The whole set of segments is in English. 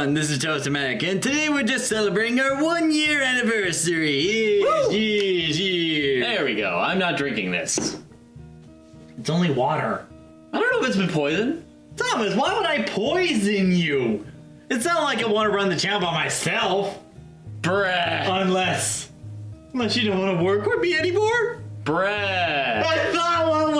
everyone, this is Tostemac, and today we're just celebrating our 1 year anniversary. Yes. There we go. I'm not drinking this. It's only water. I don't know if it's been poisoned. Thomas, why would I poison you? It's not like I want to run the channel by myself. Brad. Unless you don't want to work with me anymore? Brad. I thought when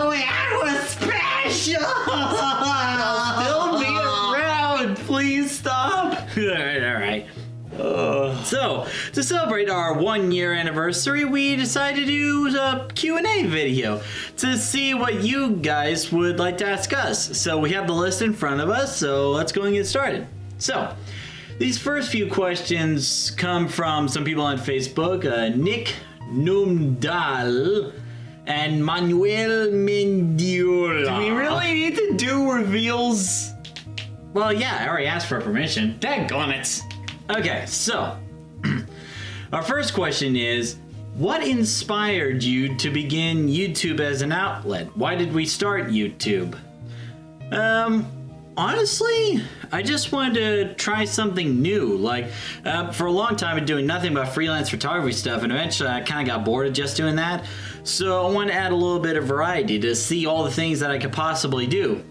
we had was special. I'll still be around. Please stop. All right. So, to celebrate our 1 year anniversary, we decided to do a Q&A video to see what you guys would like to ask us. So we have the list in front of us, so let's go and get started. So, these first few questions come from some people on Facebook, Nick Numdal and Manuel Mendiola. Do we really need to do reveals? Well, yeah, I already asked for permission. Daggone it. Okay, so our first question is, what inspired you to begin YouTube as an outlet? Why did we start YouTube? Honestly, I just wanted to try something new. Like, for a long time, I've been doing nothing but freelance photography stuff, and eventually I kind of got bored of just doing that. So I wanted to add a little bit of variety to see all the things that I could possibly do.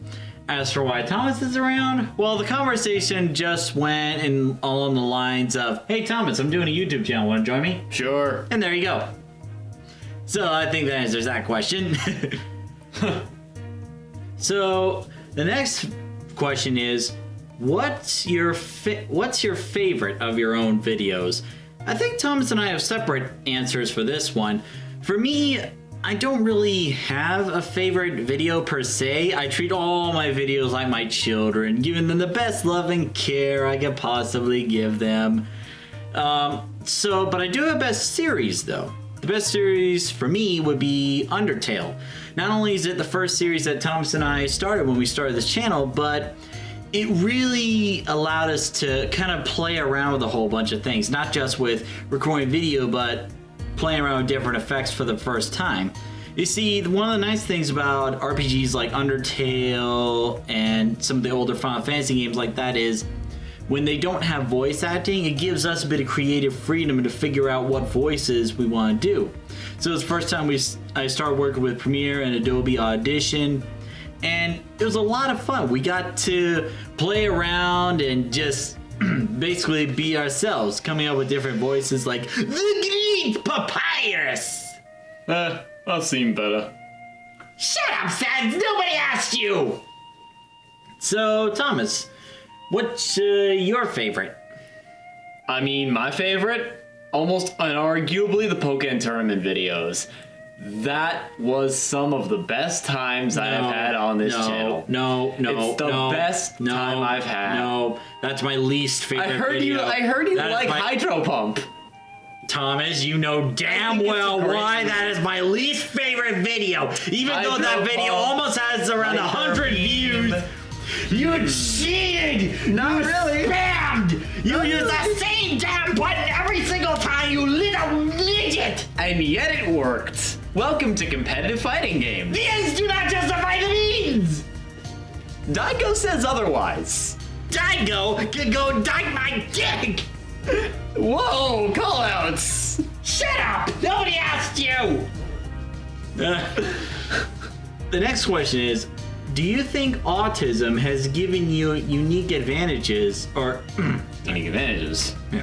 As for why Thomas is around, well, the conversation just went along the lines of, hey Thomas, I'm doing a YouTube channel, want to join me? Sure. And there you go. So I think that answers that question. So the next question is, what's your favorite of your own videos? I think Thomas and I have separate answers for this one. For me, I don't really have a favorite video per se. I treat all my videos like my children, giving them the best love and care I could possibly give them. But I do have a best series though. The best series for me would be Undertale. Not only is it the first series that Thomas and I started when we started this channel, but it really allowed us to kind of play around with a whole bunch of things. Not just with recording video, but playing around with different effects for the first time. You see, one of the nice things about RPGs like Undertale and some of the older Final Fantasy games like that is when they don't have voice acting, it gives us a bit of creative freedom to figure out what voices we want to do. So it was the first time I started working with Premiere and Adobe Audition, and it was a lot of fun. We got to play around and just basically be ourselves, coming up with different voices like the Green Papyrus. I've seen better. Shut up, Sans! Nobody asked you! So, Thomas, what's your favorite? I mean, my favorite? Almost unarguably the Pokken Tournament videos. That was some of the best times I have had on this channel. It's the best time I've had. No, that's my least favorite video. I heard you like Hydro Pump. Thomas, you know damn well why that is my least favorite video. Even though that video almost has around 100 views. You cheated! Not really. Spammed! You used the same damn button every single time, you little midget! And yet it worked. Welcome to competitive fighting games. The ends do not justify the means! Daigo says otherwise. Daigo can go dike my dick! Whoa, callouts! Shut up! Nobody asked you! The next question is, do you think autism has given you unique advantages, or... Unique advantages? Yeah.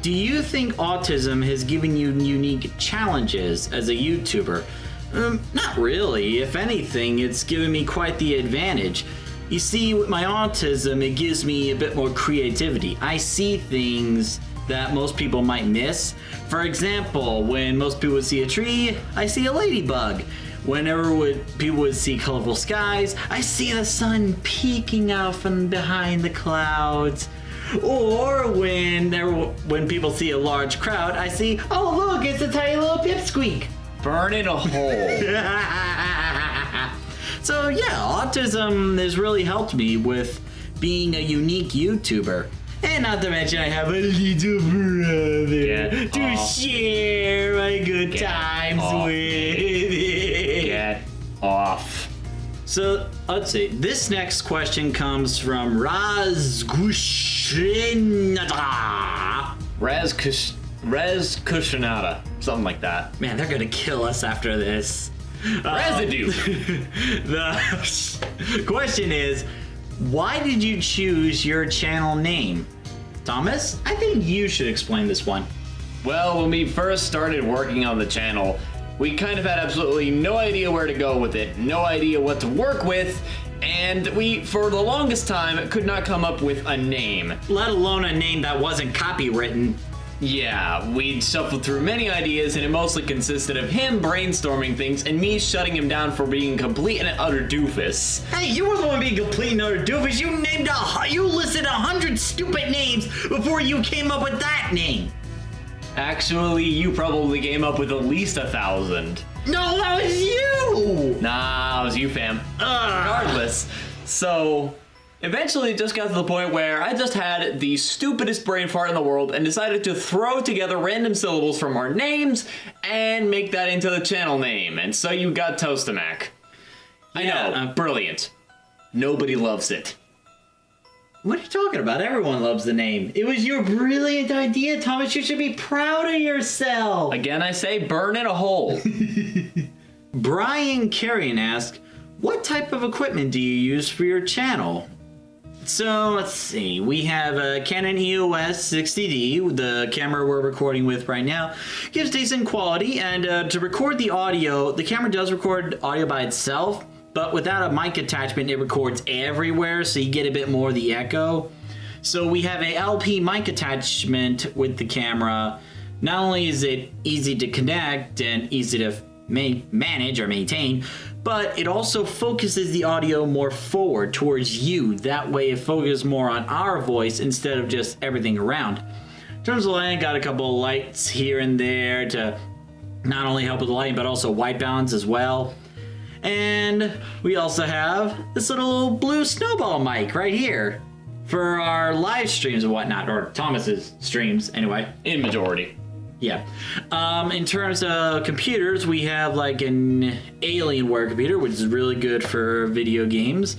Do you think autism has given you unique challenges as a YouTuber? Not really. If anything, it's given me quite the advantage. You see, with my autism, it gives me a bit more creativity. I see things that most people might miss. For example, when most people would see a tree, I see a ladybug. Whenever people would see colorful skies, I see the sun peeking out from behind the clouds. Or when people see a large crowd, I see, oh look, it's a tiny little pipsqueak. Burn in a hole. So yeah, autism has really helped me with being a unique YouTuber. And not to mention I have a little brother to share my good times with. Get off. So Let's see. This next question comes from Razgushinada. Rez Kushinada. Something like that. Man, they're gonna kill us after this. Residue. The question is, why did you choose your channel name? Thomas, I think you should explain this one. Well, when we first started working on the channel, we kind of had absolutely no idea where to go with it, no idea what to work with, and we, for the longest time, could not come up with a name. Let alone a name that wasn't copywritten. Yeah, we'd shuffled through many ideas, and it mostly consisted of him brainstorming things and me shutting him down for being complete and utter doofus. Hey, you were the one being complete and utter doofus. You listed 100 stupid names before you came up with that name. Actually, you probably came up with at least 1,000. No, that was you! Nah, it was you, fam. Regardless. So, eventually it just got to the point where I just had the stupidest brain fart in the world and decided to throw together random syllables from our names and make that into the channel name. And so you got Tostemac. I know, brilliant. Nobody loves it. What are you talking about? Everyone loves the name. It was your brilliant idea, Thomas. You should be proud of yourself. Again, I say burn in a hole. Brian Carrion asked, what type of equipment do you use for your channel? So let's see. We have a Canon EOS 60D, the camera we're recording with right now. Gives decent quality, and to record the audio, the camera does record audio by itself, but without a mic attachment, it records everywhere, so you get a bit more of the echo. So we have a LP mic attachment with the camera. Not only is it easy to connect and easy to manage or maintain, but it also focuses the audio more forward towards you. That way it focuses more on our voice instead of just everything around. In terms of lighting, got a couple of lights here and there to not only help with the lighting, but also white balance as well. And we also have this little blue snowball mic right here for our live streams and whatnot, or Thomas's streams anyway. In majority. Yeah. In terms of computers, we have like an Alienware computer, which is really good for video games,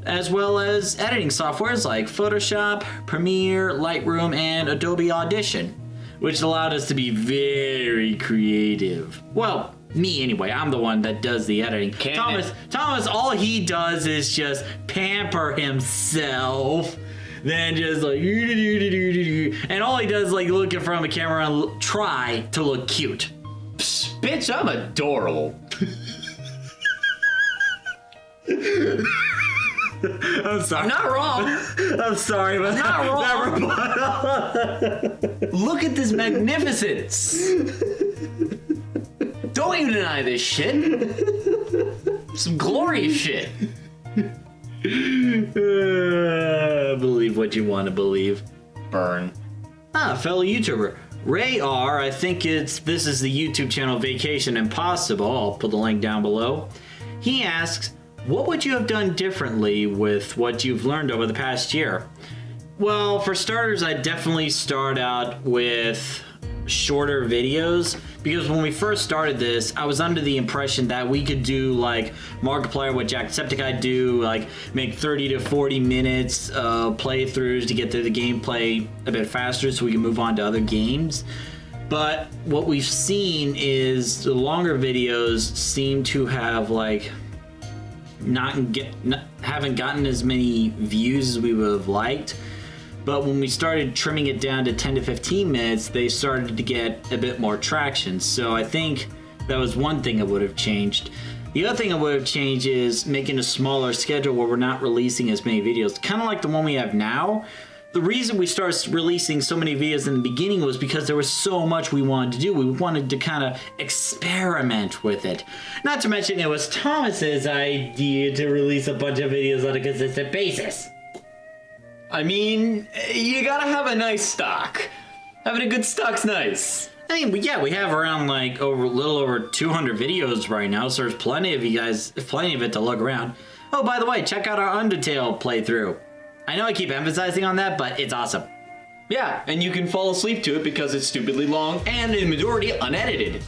as well as editing softwares like Photoshop, Premiere, Lightroom, and Adobe Audition, which allowed us to be very creative. Well, me anyway. I'm the one that does the editing. Thomas, all he does is just pamper himself. Then just like, and all he does is like look in front of a camera and try to look cute. Psst, bitch, I'm adorable. I'm sorry. I'm not wrong. I'm sorry, but not wrong. Look at this magnificence. Don't you deny this shit. Some glorious shit. Believe what you want to believe. Burn. Fellow YouTuber Ray R. I think this is the YouTube channel Vacation Impossible. I'll put the link down below. He asks, what would you have done differently with what you've learned over the past year? Well, for starters, I'd definitely start out with shorter videos, because when we first started this, I was under the impression that we could do like Markiplier, what Jacksepticeye do, like make 30 to 40 minutes playthroughs to get through the gameplay a bit faster so we can move on to other games. But what we've seen is the longer videos seem to have like haven't gotten as many views as we would have liked. But when we started trimming it down to 10 to 15 minutes, they started to get a bit more traction. So I think that was one thing I would have changed. The other thing I would have changed is making a smaller schedule where we're not releasing as many videos. Kind of like the one we have now. The reason we started releasing so many videos in the beginning was because there was so much we wanted to do. We wanted to kind of experiment with it. Not to mention it was Thomas's idea to release a bunch of videos on a consistent basis. I mean, you gotta have a nice stock. Having a good stock's nice. I mean, yeah, we have around like a little over 200 videos right now, so there's plenty of it to look around. Oh, by the way, check out our Undertale playthrough. I know I keep emphasizing on that, but it's awesome. Yeah, and you can fall asleep to it because it's stupidly long and in majority unedited.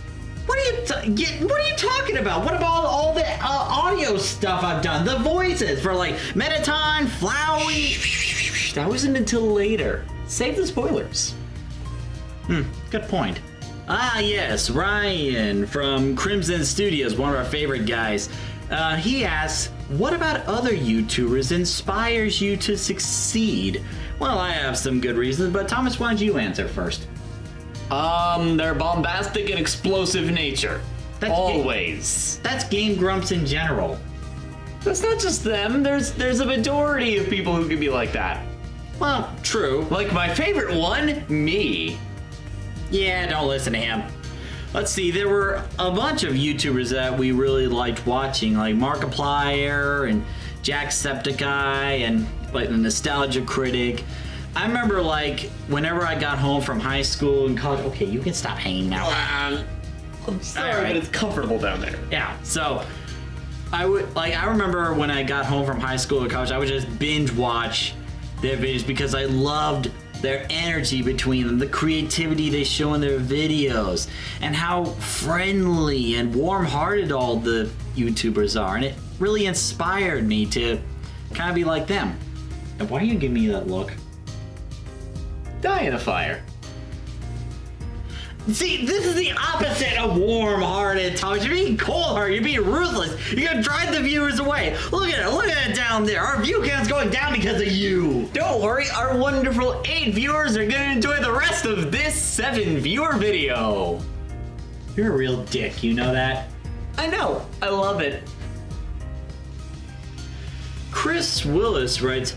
What are you talking about? What about all the audio stuff I've done? The voices for like Metaton, Flowey. That wasn't until later. Save the spoilers. Good point. Ah, yes, Ryan from Crimson Studios, one of our favorite guys. He asks, what about other YouTubers inspires you to succeed? Well, I have some good reasons, but Thomas, why don't you answer first? Their bombastic and explosive nature. Always. That's Game Grumps in general. That's not just them. There's a majority of people who can be like that. Well, true. Like my favorite one, me. Yeah, don't listen to him. Let's see, there were a bunch of YouTubers that we really liked watching, like Markiplier and Jacksepticeye and like the Nostalgia Critic. I remember like whenever I got home from high school and college. Okay, you can stop hanging out. I'm sorry, but it's comfortable down there. Yeah, so I remember when I got home from high school or college, I would just binge watch their videos because I loved their energy between them, the creativity they show in their videos, and how friendly and warm-hearted all the YouTubers are. And it really inspired me to kind of be like them. And why are you giving me that look? Die in a fire. See, this is the opposite of warm-hearted, Thomas. You're being cold-hearted. You're being ruthless. You're gonna drive the viewers away. Look at it down there. Our view count's going down because of you. Don't worry, our wonderful 8 viewers are gonna enjoy the rest of this 7-viewer video. You're a real dick, you know that? I know. I love it. Chris Willis writes,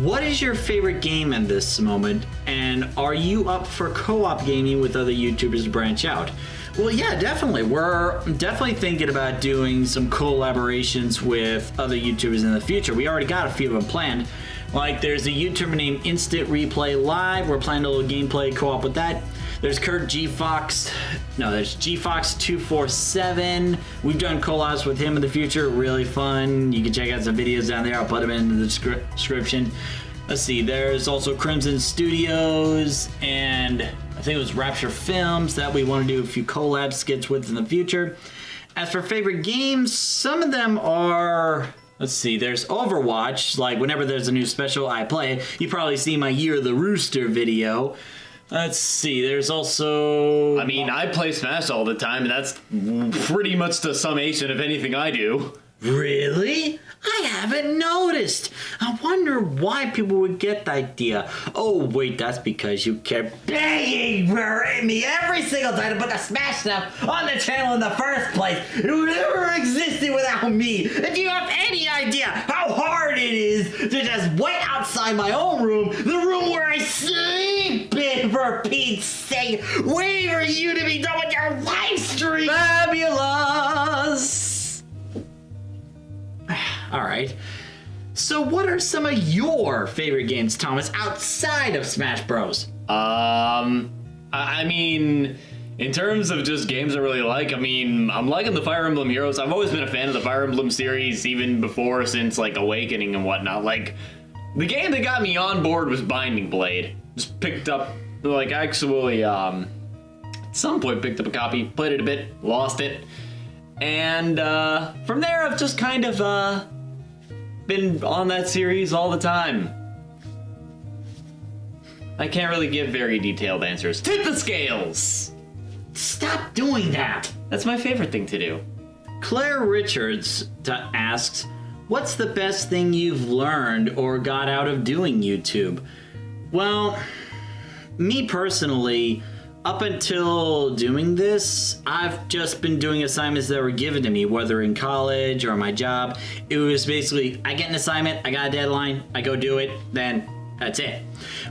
what is your favorite game at this moment, and are you up for co-op gaming with other YouTubers to branch out? Well, yeah, definitely. We're definitely thinking about doing some collaborations with other YouTubers in the future. We already got a few of them planned. Like, there's a YouTuber named Instant Replay Live. We're planning a little gameplay co-op with that. There's Kurt G Fox. No, there's G Fox 247. We've done collabs with him in the future. Really fun. You can check out some videos down there. I'll put them in the description. Let's see. There's also Crimson Studios, and I think it was Rapture Films that we want to do a few collab skits with in the future. As for favorite games, some of them are. Let's see, there's Overwatch. Like, whenever there's a new special, I play it. You probably see my Year of the Rooster video. Let's see, there's also... I mean, I play Smash all the time, and that's pretty much the summation of anything I do. Really? I haven't noticed. I wonder why people would get the idea. Oh, wait, that's because you kept begging for me every single time to put the Smash stuff on the channel in the first place. It would never existed without me. And do you have any idea how hard it is to just wait outside my own room, the room where I sleep in, for Pete's sake, waiting for you to be done with your live stream? Fabulous! All right. So what are some of your favorite games, Thomas, outside of Smash Bros? I mean, in terms of just games I really like, I mean, I'm liking the Fire Emblem Heroes. I've always been a fan of the Fire Emblem series, even before, since, like, Awakening and whatnot. Like, the game that got me on board was Binding Blade. Just picked up, like, actually, at some point picked up a copy, played it a bit, lost it. And, from there, I've just kind of, been on that series all the time. I can't really give very detailed answers. Tip the scales! Stop doing that! That's my favorite thing to do. Claire Richards asks, what's the best thing you've learned or got out of doing YouTube? Well, me personally, up until doing this, I've just been doing assignments that were given to me, whether in college or my job. It was basically, I get an assignment, I got a deadline, I go do it, then that's it.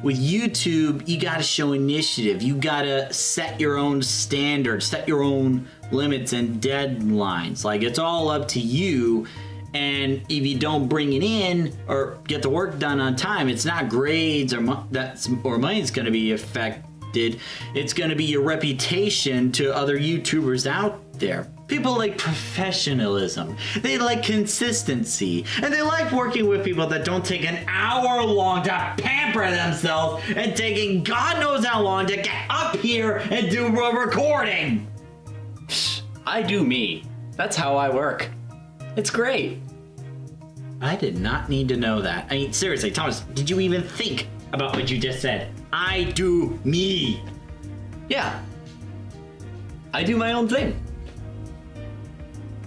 With YouTube, you gotta show initiative. You gotta set your own standards, set your own limits and deadlines. Like, it's all up to you. And if you don't bring it in or get the work done on time, it's not grades or money's gonna be affected. It's going to be your reputation to other YouTubers out there. People like professionalism. They like consistency. And they like working with people that don't take an hour long to pamper themselves and taking God knows how long to get up here and do a recording. I do me. That's how I work. It's great. I did not need to know that. I mean, seriously, Thomas, did you even think about what you just said? I do me. Yeah. I do my own thing.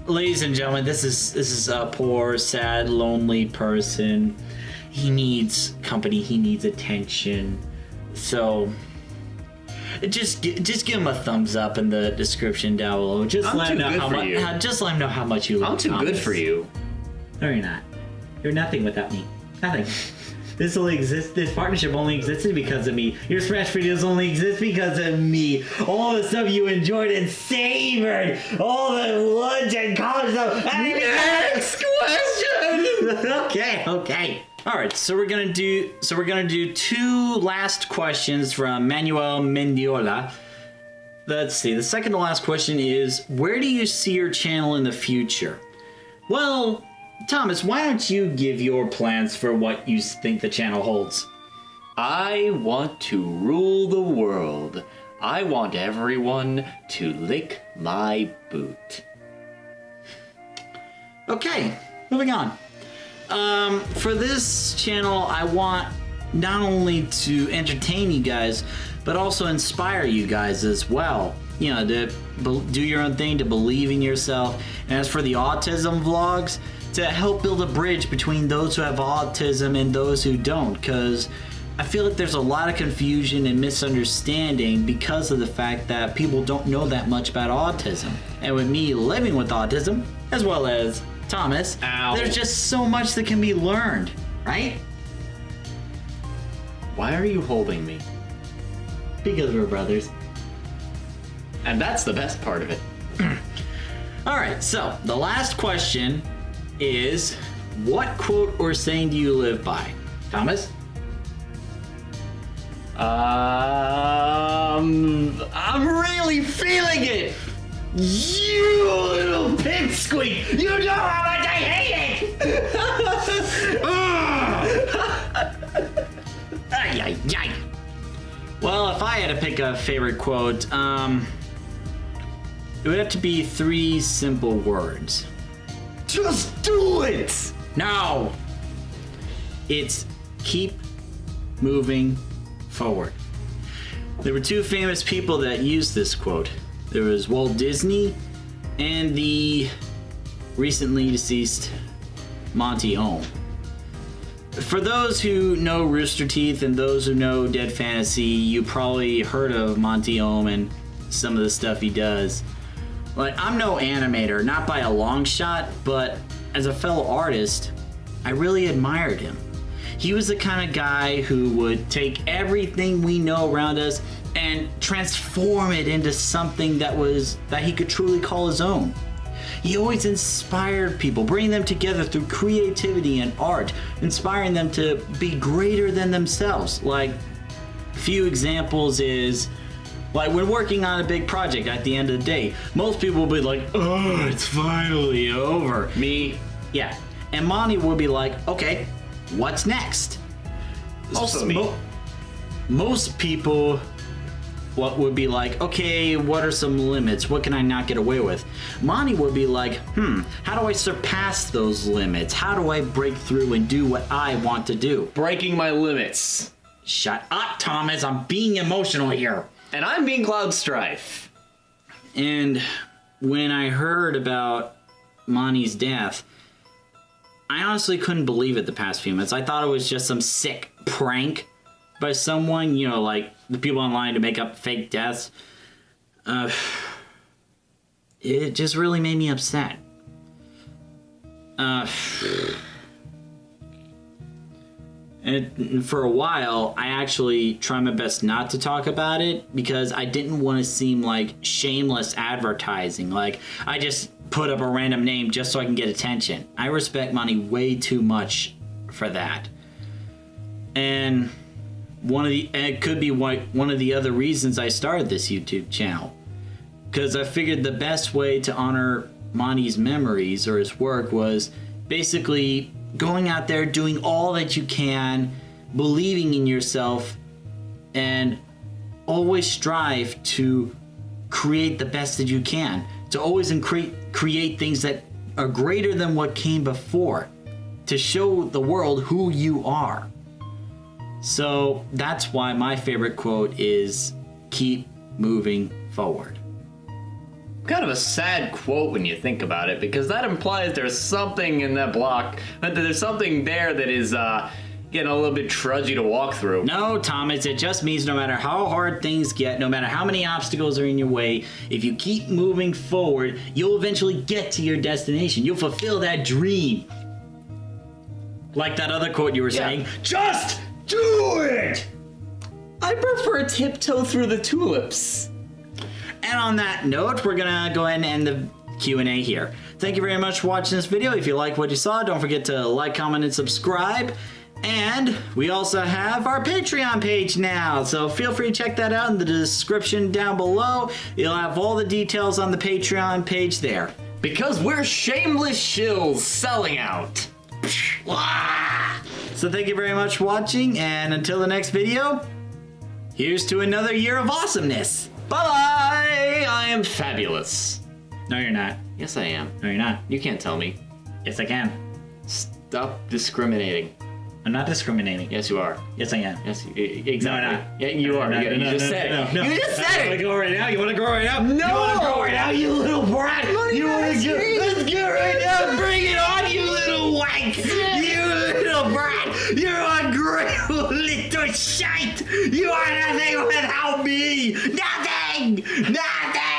Ladies and gentlemen, this is a poor, sad, lonely person. He needs company. He needs attention. So, just give him a thumbs up in the description down below. Just let him know how much you love I'm too Thomas. good for you. No, you're not. You're nothing without me. Nothing. This partnership only existed because of me. Your Smash videos only exist because of me. All the stuff you enjoyed and savored. All the lunch and college stuff. Next question! Okay. Alright, so we're gonna do two last questions from Manuel Mendiola. Let's see, the second to last question is, where do you see your channel in the future? Well, Thomas, why don't you give your plans for what you think the channel holds? I want to rule the world. I want everyone to lick my boot. Okay, moving on. For this channel, I want not only to entertain you guys, but also inspire you guys as well. You know, to do your own thing, to believe in yourself. And as for the autism vlogs, to help build a bridge between those who have autism and those who don't, because I feel like there's a lot of confusion and misunderstanding because of the fact that people don't know that much about autism. And with me living with autism, as well as Thomas, there's just so much that can be learned, right? Why are you holding me? Because we're brothers. And that's the best part of it. Alright, so the last question is, what quote or saying do you live by? Thomas? I'm really feeling it! You little pipsqueak! You know how much I hate it! Ay, ay, ay. Well, if I had to pick a favorite quote, it would have to be 3 simple words. Just do it! No! It's keep moving forward. There were 2 famous people that used this quote. There was Walt Disney and the recently deceased Monty Ohm. For those who know Rooster Teeth and those who know Dead Fantasy, you probably heard of Monty Ohm and some of the stuff he does. Like, I'm no animator, not by a long shot, but as a fellow artist, I really admired him. He was the kind of guy who would take everything we know around us and transform it into something that he could truly call his own. He always inspired people, bringing them together through creativity and art, inspiring them to be greater than themselves. Like, a few examples is, like, when working on a big project at the end of the day, most people will be like, oh, it's finally over. Me. Yeah. And Monty will be like, okay, what's next? Also me. Most people would be like, okay, what are some limits? What can I not get away with? Monty would be like, how do I surpass those limits? How do I break through and do what I want to do? Breaking my limits. Shut up, Thomas. I'm being emotional here. And I'm being Cloud Strife. And when I heard about Monty's death, I honestly couldn't believe it the past few minutes. I thought it was just some sick prank by someone, you know, like the people online to make up fake deaths. It just really made me upset. And for a while, I actually tried my best not to talk about it because I didn't want to seem like shameless advertising. Like, I just put up a random name just so I can get attention. I respect Monty way too much for that. And it could be one of the other reasons I started this YouTube channel. Because I figured the best way to honor Monty's memories or his work was basically going out there, doing all that you can, believing in yourself, and always strive to create the best that you can. to always create things that are greater than what came before, to show the world who you are. So that's why my favorite quote is keep moving forward. Kind of a sad quote when you think about it, because that implies there's something in that block, that there's something there that is getting a little bit trudgy to walk through. No, Thomas, it just means no matter how hard things get, no matter how many obstacles are in your way, if you keep moving forward, you'll eventually get to your destination. You'll fulfill that dream. Like that other quote you were saying, just do it! I prefer tiptoe through the tulips. And on that note, we're gonna go ahead and end the Q&A here. Thank you very much for watching this video. If you like what you saw, don't forget to like, comment, and subscribe. And we also have our Patreon page now, so feel free to check that out in the description down below. You'll have all the details on the Patreon page there. Because we're shameless shills selling out. So thank you very much for watching, and until the next video, here's to another year of awesomeness. Bye-bye! I am fabulous. No, you're not. Yes, I am. No, you're not. You can't tell me. Yes, I can. Stop discriminating. I'm not discriminating. Yes, you are. Yes, I am. Yes, exactly. No, I'm not. Yeah, you are. You just said it. You just said You want to it. go right now? You want to go right now? No. You want to go right now, you little brat? You want to go? Let's go right now. Bring it on, you little wank. You little brat. You're a great little shite. You are nothing without me. Nothing. Nothing.